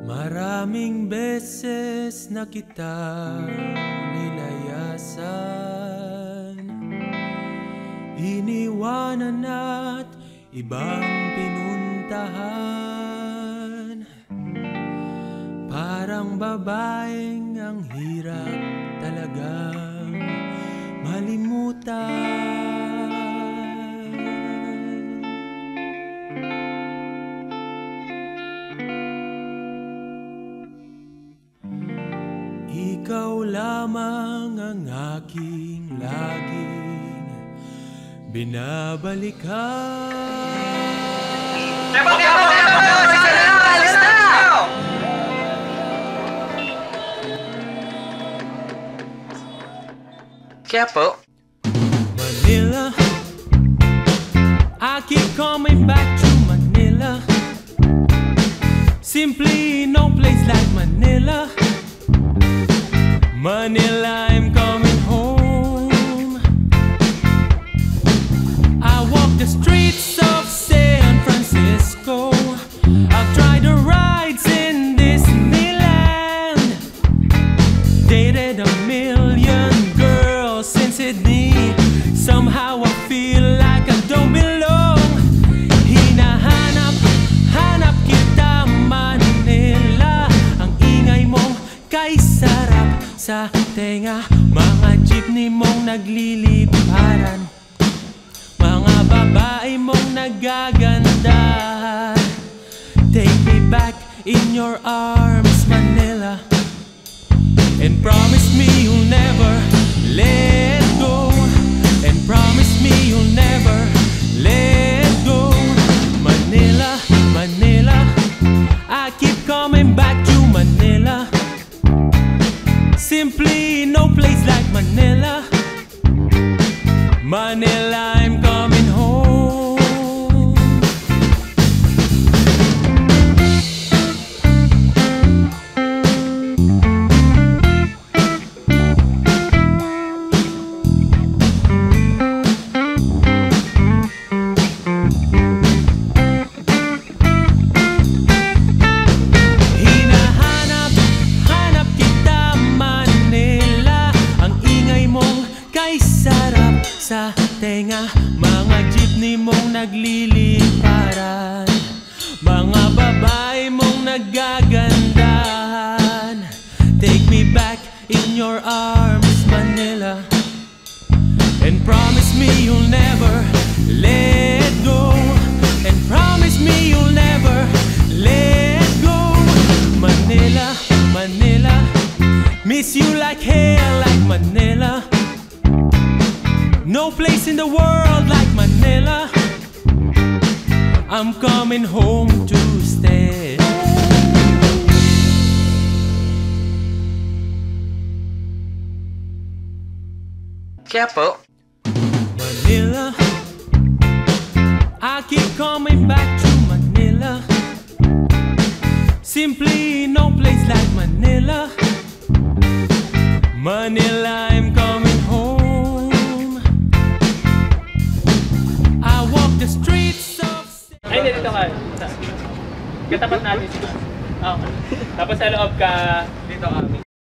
Maraming beses na kita nilayasan, iniwanan at ibang pinuntahan. Parang babaeng ang hirap talagang malimutan. Ikaw lamang ang aking laging binabalikan. Alis na! Kaya po, Manila, I keep coming back to Manila. Simply no place like Manila. Manila, I'm coming home. I walk the streets of San Francisco. I've tried the rides in Disneyland. Dated a million girls in Sydney. Somehow I feel like I don't belong. Hinahanap kita Manila. Ang ingay mong kay sarap sa tenga. Mga jeepney mong nagliliparan, mga babae mong nagaganda. Take me back in your arms, Manila, and promise me you'll never let go. And promise me you'll never let go. Manila, Manila, I keep coming back to Manila. Simply no place like Manila. Manila, I'm coming home. Hinahanap kita Manila. Ang ingay mong kay sarap sa tenga. Mga jeepney mong nagliliparan, mga babae mong nagagandahan. Take me back in your arms, Manila, and promise me you'll never let go. And promise me you'll never let go. Manila, Manila, miss you like hell, like Manila. No place in the world like Manila. I'm coming home to stay. kaya po, Manila, I keep coming back to Manila. Simply no place like Manila. Manila, I'm coming home. I walk the streets of... Ay, dito ka. Katapat natin. Okay. Tapos sa loob ka, dito kami.